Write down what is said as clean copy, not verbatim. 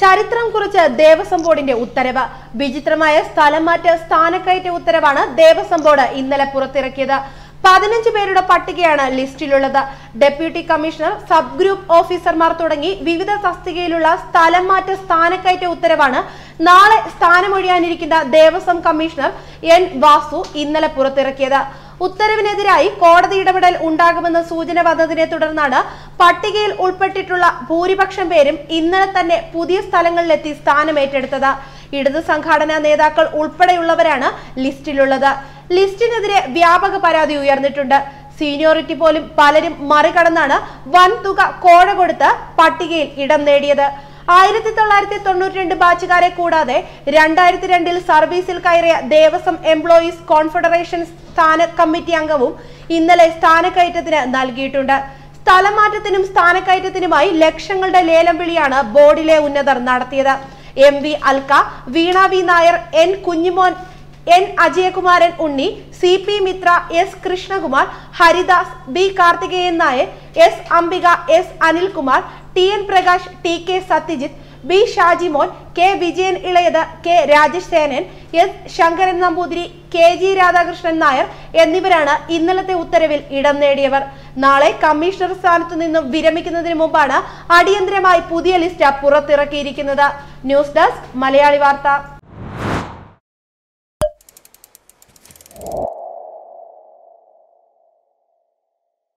ചരിത്രം കുറിച്ച് ദേവസ്വം ബോർഡിന്റെ ഉത്തരവ്. വിചിത്രമായ സ്ഥലംമാറ്റ സ്ഥാനക്കയറ്റ ഉത്തരവാണ് ദേവസ്വം ബോർഡ് ഇന്നലെ പുറത്തിറക്കിയത്. 15 പേരുടെ പട്ടികയാണ് ലിസ്റ്റിലുള്ളത്. ഡെപ്യൂട്ടി കമ്മീഷണർ, സബ് ഗ്രൂപ്പ് ഓഫീസർമാർ തുടങ്ങി വിവിധ തസ്തികയിലുള്ള സ്ഥലംമാറ്റ സ്ഥാനക്കയറ്റ ഉത്തരവാണ് നാളെ സ്ഥാനമൊഴിയാനിരിക്കുന്ന ദേവസ്വം കമ്മീഷണർ എൻ വാസു ഇന്നലെ പുറത്തിറക്കിയത്. ഉത്തരവിനെതിരായി കോടതി ഇടപെടൽ ഉണ്ടാകുമെന്ന സൂചന വന്നതിനെ തുടർന്നാണ് പട്ടികയിൽ ഉൾപ്പെട്ടിട്ടുള്ള ഭൂരിപക്ഷം പേരും ഇന്നലെ തന്നെ പുതിയ സ്ഥലങ്ങളിലെത്തി സ്ഥാനമേറ്റെടുത്തത്. ഇടത് സംഘടനാ നേതാക്കൾ ഉൾപ്പെടെയുള്ളവരാണ് ലിസ്റ്റിലുള്ളത്. ലിസ്റ്റിനെതിരെ വ്യാപക പരാതി ഉയർന്നിട്ടുണ്ട്. സീനിയോറിറ്റി പോലും പലരും മറികടന്നാണ് വൻതുക കോഴ കൊടുത്ത് പട്ടികയിൽ ഇടം നേടിയത്. 1992 ബാച്ചുകാരെ കൂടാതെ 2002 സർവീസിൽ കയറിയ ദേവസ്വം എംപ്ലോയീസ് കോൺഫെഡറേഷൻ സ്ഥാന കമ്മിറ്റി അംഗവും ഇന്നലെ സ്ഥാനക്കയറ്റത്തിന് നൽകിയിട്ടുണ്ട്. സ്ഥലമാറ്റത്തിനും സ്ഥാനക്കയറ്റത്തിനുമായി ലക്ഷങ്ങളുടെ ലേലം വിളിയാണ് ബോർഡിലെ ഉന്നതർ നടത്തിയത്. MV Alka, Veena V Nair, N Kunjimon, N Ajayakumaran Unni, CP Mithra, S Krishnakumar, Haridas, B Karthikeyan Nair, S Ambika, S Anilkumar, TN Prakash, TK Sathyajith, B Shajimon, K Vijayan Elayath, K Rajesh Senan, S Sankaran Namboothiri, KG Radhakrishnan Nair എന്നിവരാണ് ഇന്നലത്തെ ഉത്തരവിൽ ഇടം നേടിയവർ. നാളെ കമ്മീഷണർ സ്ഥാനത്തു നിന്നും വിരമിക്കുന്നതിന് മുമ്പാണ് അടിയന്തരമായി പുതിയ ലിസ്റ്റ് പുറത്തിറക്കിയിരിക്കുന്നത്. ന്യൂസ് ഡെസ്ക് മലയാളി വാർത്ത.